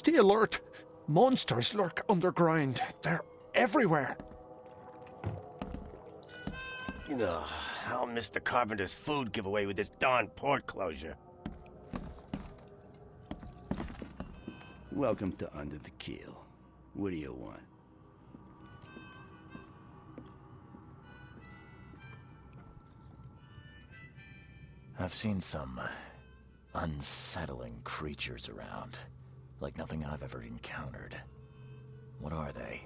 Stay alert! Monsters lurk underground. They're everywhere. Ugh, I'll miss the carpenter's food giveaway with this darn port closure. Welcome to Under the Keel. What do you want? I've seen some unsettling creatures around, like nothing I've ever encountered. What are they?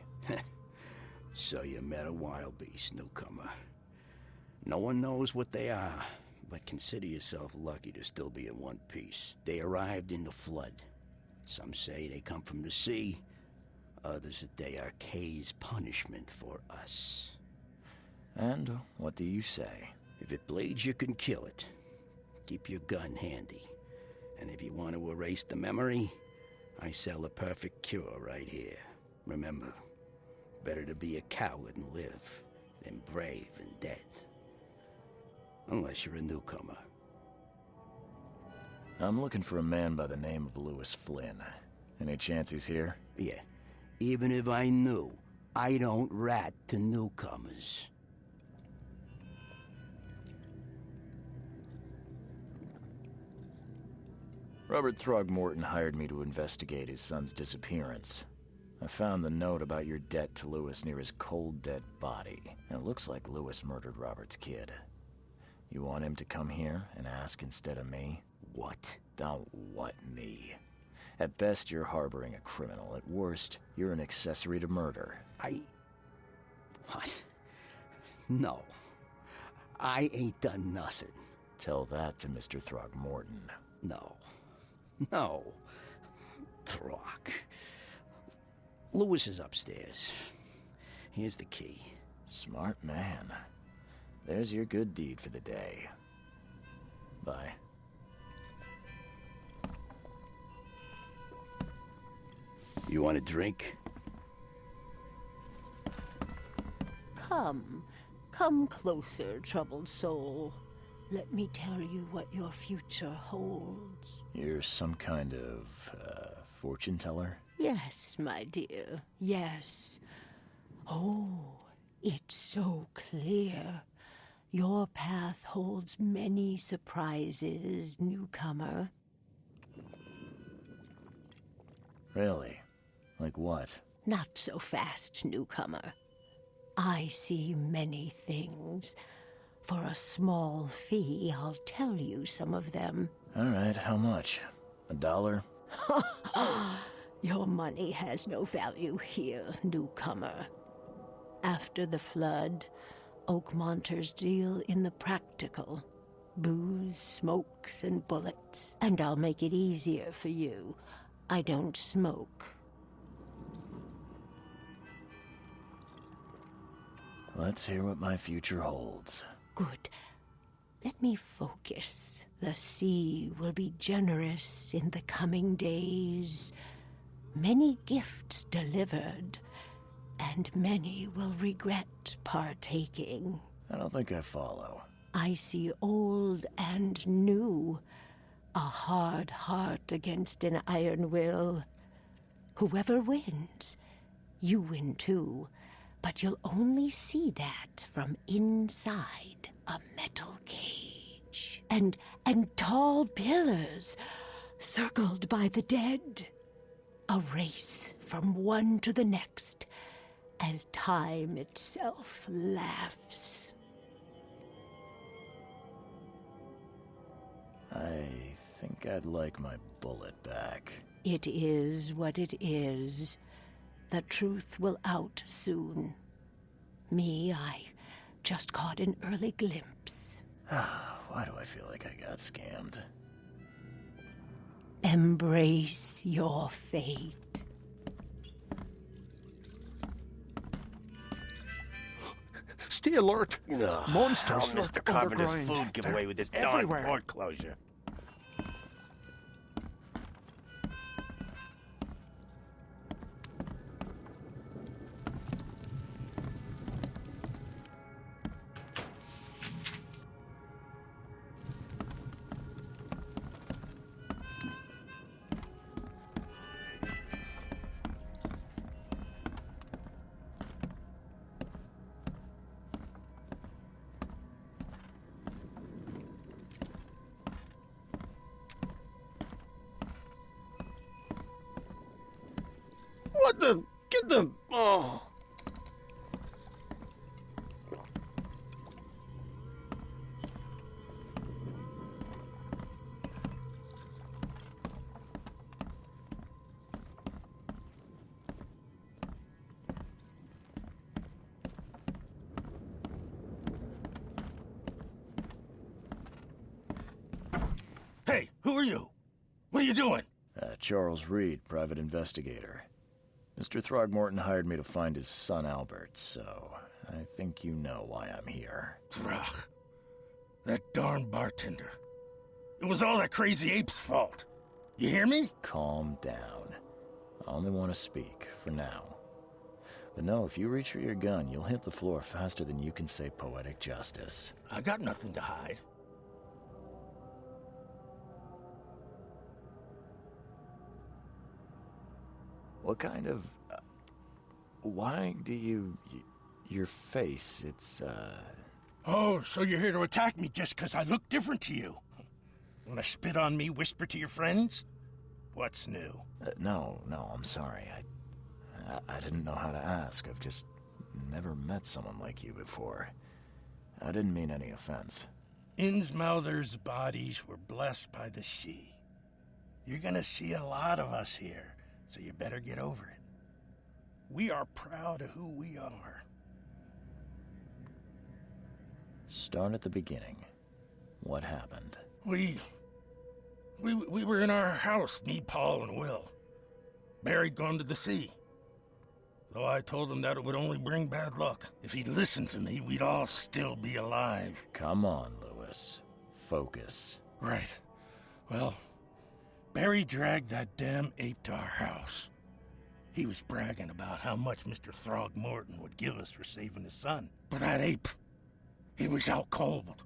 So you met a wild beast, newcomer. No one knows what they are, but consider yourself lucky to still be in one piece. They arrived in the flood. Some say they come from the sea. Others that they are Kay's punishment for us. And what do you say? If it bleeds, you can kill it. Keep your gun handy. And if you want to erase the memory, I sell a perfect cure right here. Remember, better to be a coward and live than brave and dead. Unless you're a newcomer. I'm looking for a man by the name of Lewis Flynn. Any chance he's here? Yeah. Even if I knew, I don't rat to newcomers. Robert Throgmorton hired me to investigate his son's disappearance. I found the note about your debt to Lewis near his cold, dead body. And it looks like Lewis murdered Robert's kid. You want him to come here and ask instead of me? What? Don't what me. At best, you're harboring a criminal. At worst, you're an accessory to murder. What? No. I ain't done nothing. Tell that to Mr. Throgmorton. No. No. Throg. Lewis is upstairs. Here's the key. Smart man. There's your good deed for the day. Bye. You want a drink? Come closer, troubled soul. Let me tell you what your future holds. You're some kind of, fortune teller? Yes, my dear, yes. Oh, it's so clear. Your path holds many surprises, newcomer. Really? Like what? Not so fast, newcomer. I see many things. For a small fee, I'll tell you some of them. All right, how much? $1? Your money has no value here, newcomer. After the flood, Oakmonters deal in the practical. Booze, smokes, and bullets. And I'll make it easier for you. I don't smoke. Let's hear what my future holds. Good. Let me focus. The sea will be generous in the coming days. Many gifts delivered, and many will regret partaking. I don't think I follow. I see old and new. A hard heart against an iron will. Whoever wins, you win too. But you'll only see that from inside a metal cage. And tall pillars circled by the dead. A race from one to the next as time itself laughs. I think I'd like my bullet back. It is what it is. The truth will out soon. Me, I just caught an early glimpse. Why do I feel like I got scammed? Embrace your fate. Stay alert! Ugh, Monsters I'll miss the lurk carpenter's underground. food giveaway with this They're darn everywhere. port closure. are you? What are you doing? Charles Reed, private investigator. Mr. Throgmorton hired me to find his son Albert, so I think you know why I'm here. Throg. That darn bartender. It was all that crazy ape's fault. You hear me? Calm down. I only want to speak, for now. But no, if you reach for your gun, you'll hit the floor faster than you can say poetic justice. I got nothing to hide. What kind of... why do you... your face, it's, Oh, so you're here to attack me just because I look different to you? Wanna spit on me, whisper to your friends? What's new? no, I'm sorry. I didn't know how to ask. I've just never met someone like you before. I didn't mean any offense. Innsmouther's bodies were blessed by the sea. You're gonna see a lot of us here, so you better get over it. We are proud of who we are. Start at the beginning. What happened? We were in our house, me, Paul, and Will. Barry'd gone to the sea. Though I told him that it would only bring bad luck. If he'd listened to me, we'd all still be alive. Come on, Lewis. Focus. Right. Well, Barry dragged that damn ape to our house. He was bragging about how much Mr. Throgmorton would give us for saving his son. But that ape, he was out cold.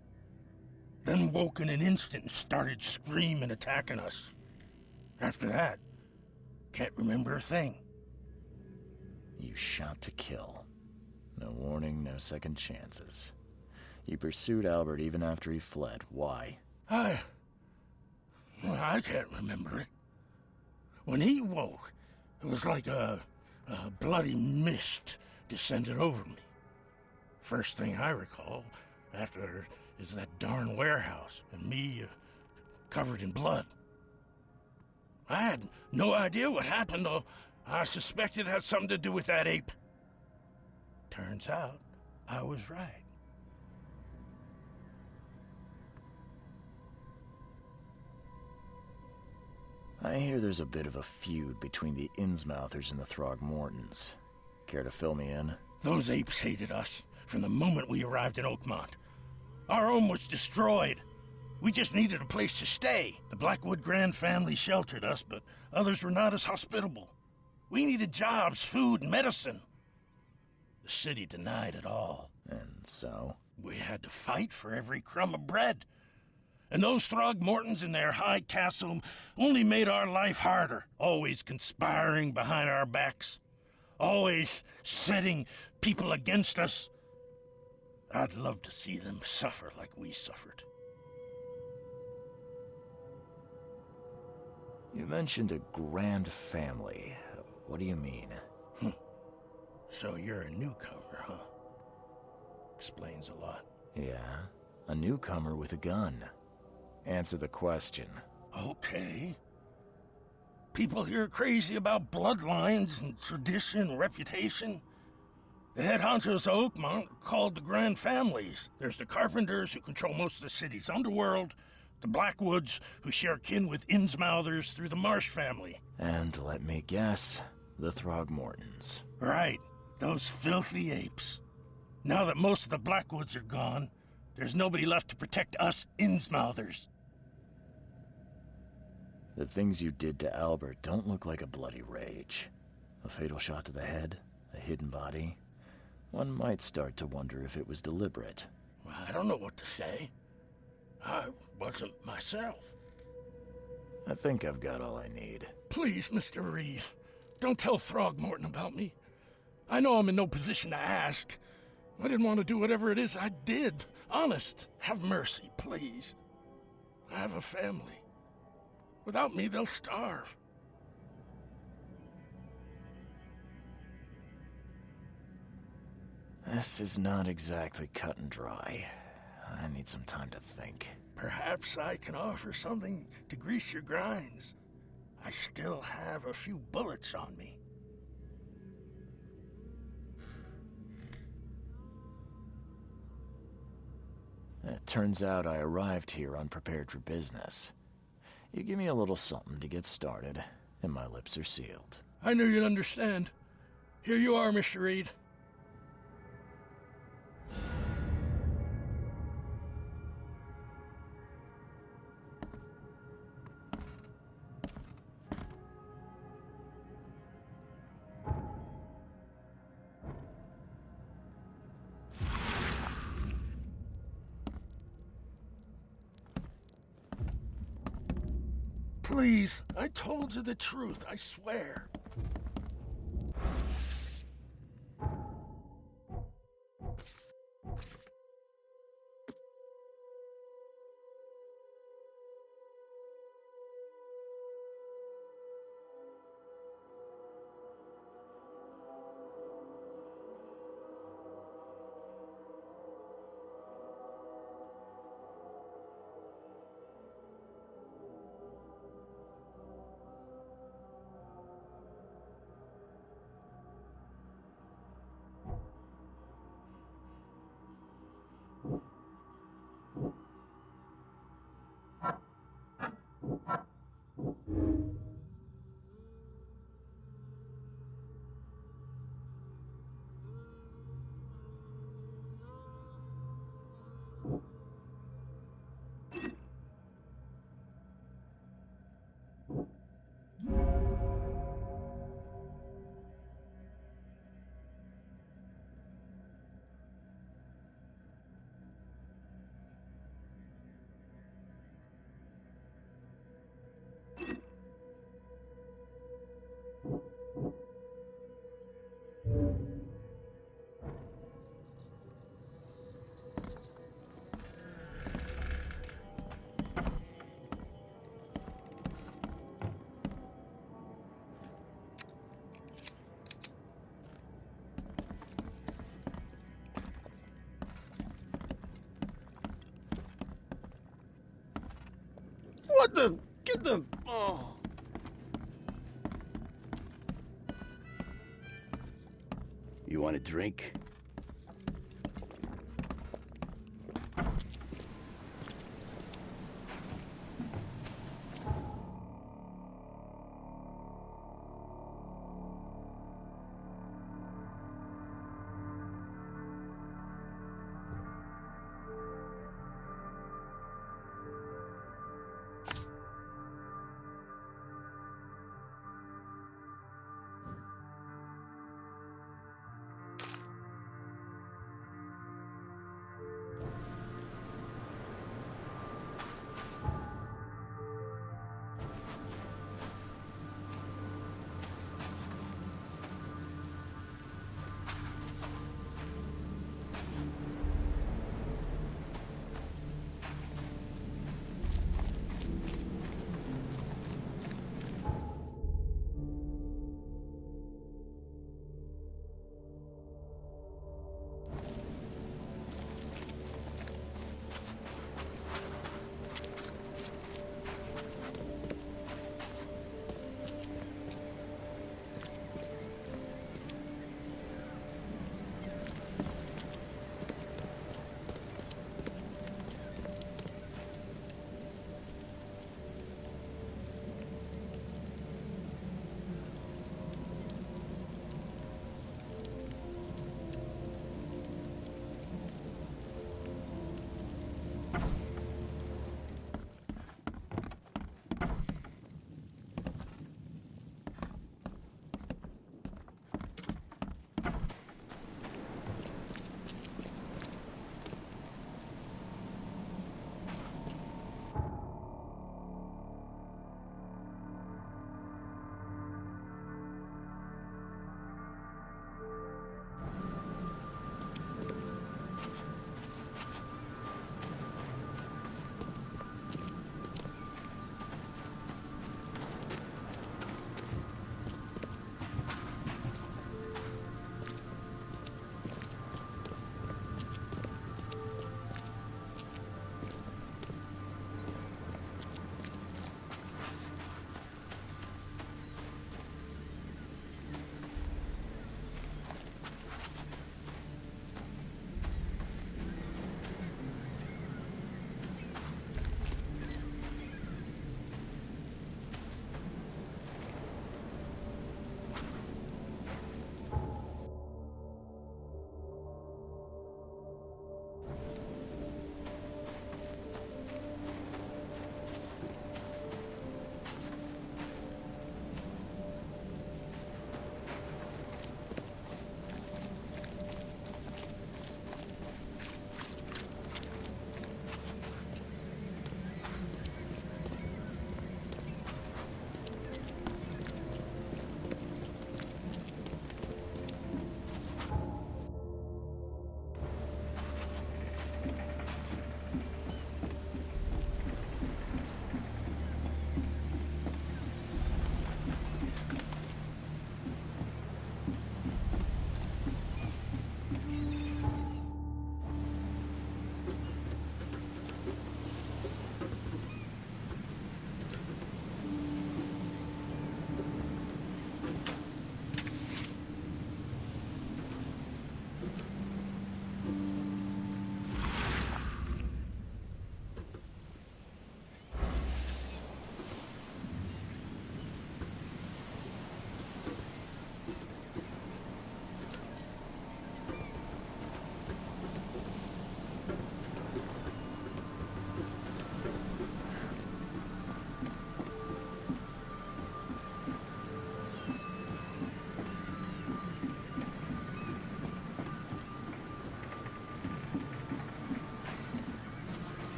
Then woke in an instant and started screaming, attacking us. After that, can't remember a thing. You shot to kill. No warning, no second chances. You pursued Albert even after he fled. Why? I can't remember it. When he woke, it was like a bloody mist descended over me. First thing I recall after is that darn warehouse and me covered in blood. I had no idea what happened, though. I suspected it had something to do with that ape. Turns out, I was right. I hear there's a bit of a feud between the Innsmouthers and the Throgmortons. Care to fill me in? Those apes hated us from the moment we arrived in Oakmont. Our home was destroyed. We just needed a place to stay. The Blackwood Grand family sheltered us, but others were not as hospitable. We needed jobs, food, and medicine. The city denied it all. And so? We had to fight for every crumb of bread. And those Throgmortons in their high castle only made our life harder, always conspiring behind our backs, always setting people against us. I'd love to see them suffer like we suffered. You mentioned a grand family. What do you mean? So you're a newcomer, huh? Explains a lot. Yeah, a newcomer with a gun. Answer the question. Okay. People here are crazy about bloodlines and tradition and reputation. The head honchos of Oakmont are called the Grand Families. There's the Carpenters, who control most of the city's underworld, the Blackwoods, who share kin with Innsmouthers through the Marsh family. And let me guess, the Throgmortons. Right, those filthy apes. Now that most of the Blackwoods are gone, there's nobody left to protect us Innsmouthers. The things you did to Albert don't look like a bloody rage. A fatal shot to the head, a hidden body. One might start to wonder if it was deliberate. I don't know what to say. I wasn't myself. I think I've got all I need. Please, Mr. Reed, don't tell Throgmorton about me. I know I'm in no position to ask. I didn't want to do whatever it is I did. Honest, have mercy, please. I have a family. Without me, they'll starve. This is not exactly cut and dry. I need some time to think. Perhaps I can offer something to grease your grinds. I still have a few bullets on me. It turns out I arrived here unprepared for business. You give me a little something to get started, and my lips are sealed. I knew you'd understand. Here you are, Mr. Reed. Please, I told you the truth, I swear. What the? Get the... Oh. You want a drink?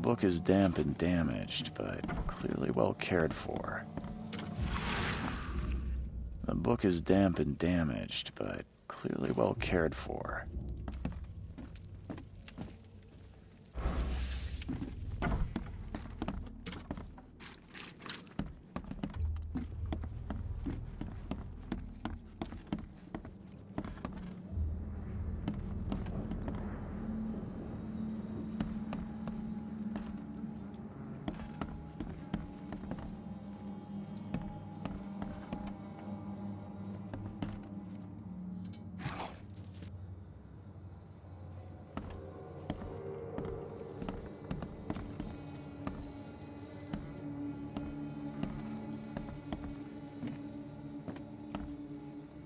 book is damp and damaged, but clearly well cared for. The book is damp and damaged, but clearly well cared for.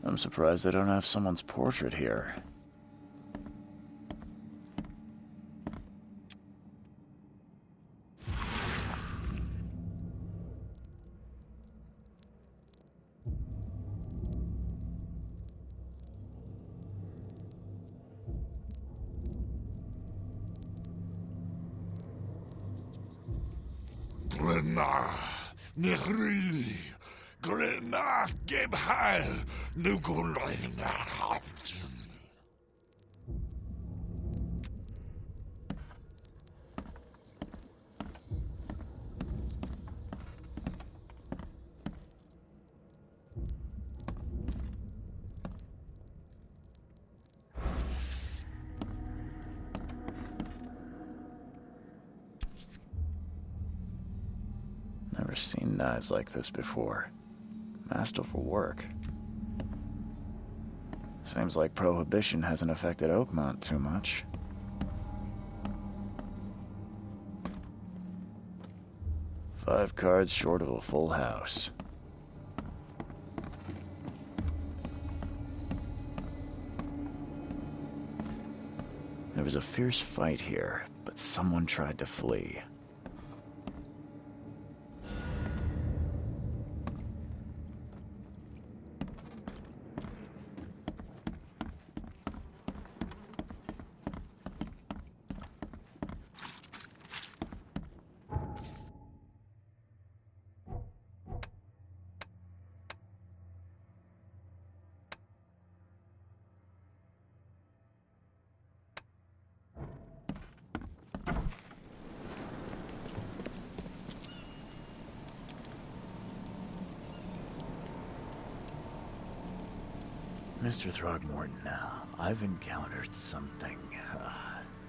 I'm surprised they don't have someone's portrait here. Glenna, Nehri, Glenna, Gebheil, Nugulena, Haften. Never seen knives like this before. Masterful work. Seems like Prohibition hasn't affected Oakmont too much. Five cards short of a full house. There was a fierce fight here, but someone tried to flee. Mr. Throgmorton, I've encountered something,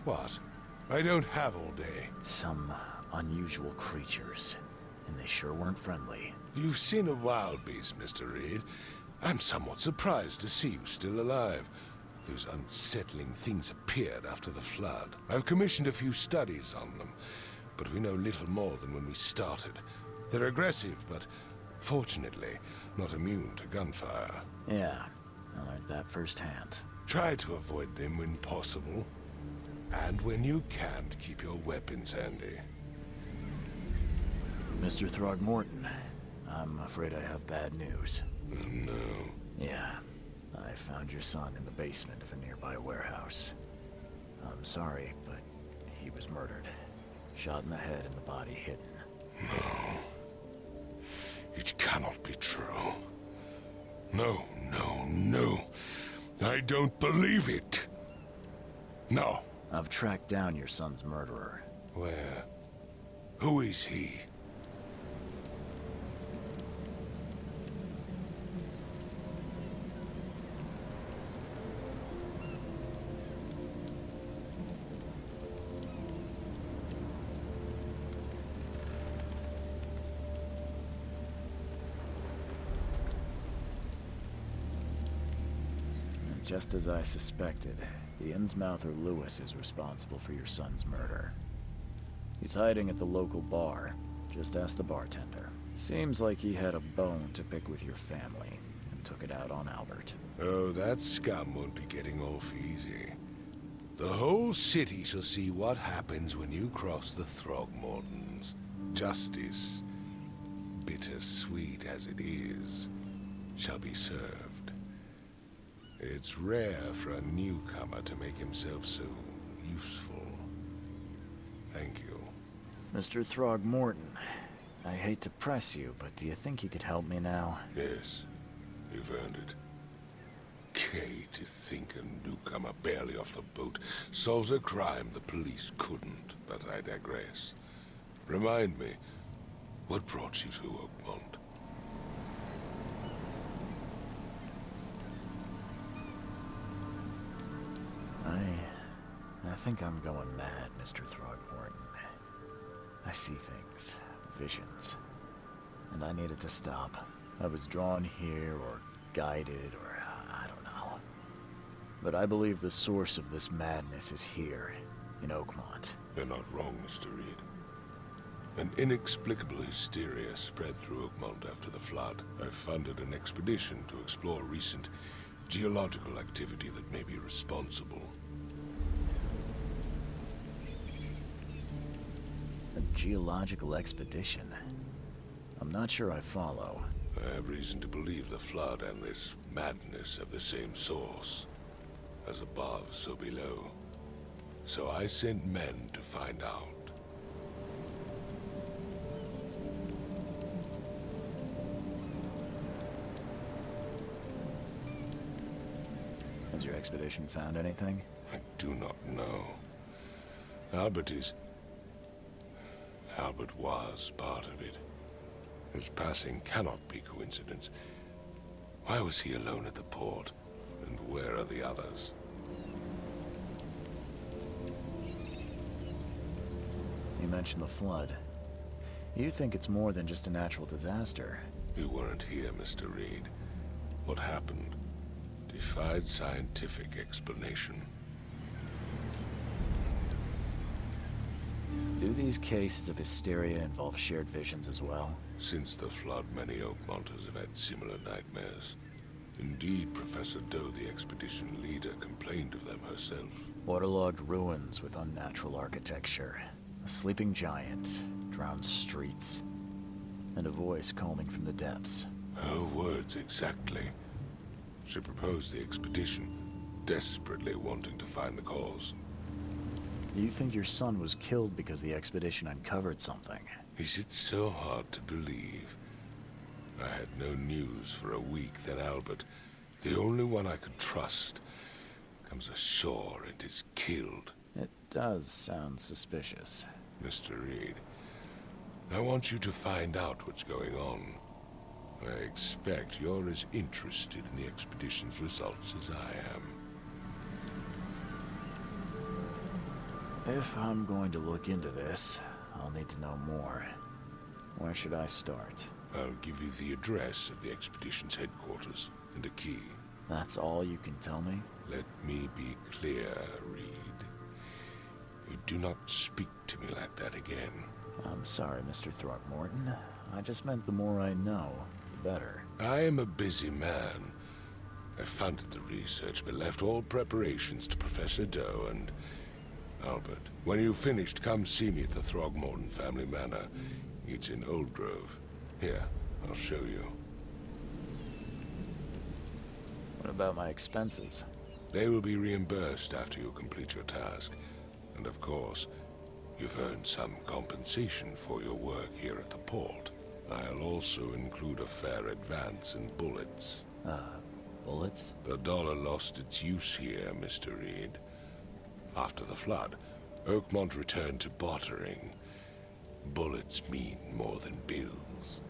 What? I don't have all day. some unusual creatures, and they sure weren't friendly. You've seen a wild beast, Mr. Reed. I'm somewhat surprised to see you still alive. Those unsettling things appeared after the flood. I've commissioned a few studies on them, but we know little more than when we started. They're aggressive, but fortunately not immune to gunfire. Yeah, I learned that firsthand. Try to avoid them when possible. And when you can't, keep your weapons handy. Mr. Throgmorton, I'm afraid I have bad news. Oh, no. Yeah, I found your son in the basement of a nearby warehouse. I'm sorry, but he was murdered. Shot in the head and the body hidden. No. It cannot be true. No, no, no. I don't believe it. No. I've tracked down your son's murderer. Where? Who is he? Just as I suspected, the Innsmouther Lewis is responsible for your son's murder. He's hiding at the local bar. Just ask the bartender. Seems like he had a bone to pick with your family and took it out on Albert. Oh, that scum won't be getting off easy. The whole city shall see what happens when you cross the Throgmortons. Justice, bittersweet as it is, shall be served. It's rare for a newcomer to make himself so useful. Thank you. Mr. Throgmorton, I hate to press you, but do you think you could help me now? Yes, you've earned it. Gay to think a newcomer barely off the boat solves a crime the police couldn't, but I digress. Remind me, what brought you to Oakmont? I think I'm going mad, Mr. Throgmorton. I see things, visions, and I needed to stop. I was drawn here, or guided, or I don't know. But I believe the source of this madness is here, in Oakmont. You're not wrong, Mr. Reed. An inexplicable hysteria spread through Oakmont after the flood. I funded an expedition to explore recent geological activity that may be responsible. A geological expedition? I'm not sure I follow. I have reason to believe the flood and this madness have the same source. As above, so below. So I sent men to find out. Has your expedition found anything? I do not know. Albert was part of it. His passing cannot be coincidence. Why was he alone at the port? And where are the others? You mentioned the flood. You think it's more than just a natural disaster? You weren't here, Mr. Reed. What happened defied scientific explanation. Do these cases of hysteria involve shared visions as well? Since the flood, many Oakmonters have had similar nightmares. Indeed, Professor Doe, the expedition leader, complained of them herself. Waterlogged ruins with unnatural architecture, a sleeping giant, drowned streets, and a voice calling from the depths. Her words exactly. She proposed the expedition, desperately wanting to find the cause. You think your son was killed because the expedition uncovered something? Is it so hard to believe? I had no news for a week, then Albert, the only one I could trust, comes ashore and is killed. It does sound suspicious. Mr. Reed, I want you to find out what's going on. I expect you're as interested in the expedition's results as I am. If I'm going to look into this, I'll need to know more. Where should I start? I'll give you the address of the expedition's headquarters and a key. That's all you can tell me? Let me be clear, Reed. You do not speak to me like that again. I'm sorry, Mr. Throgmorton. I just meant the more I know, the better. I am a busy man. I funded the research, but left all preparations to Professor Doe and Albert. When you've finished, come see me at the Throgmorton family manor. It's in Old Grove. Here, I'll show you. What about my expenses? They will be reimbursed after you complete your task. And of course, you've earned some compensation for your work here at the port. I'll also include a fair advance in bullets. Bullets? The dollar lost its use here, Mr. Reed. After the flood, Oakmont returned to bartering. Bullets mean more than bills.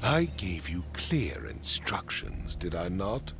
I gave you clear instructions, did I not?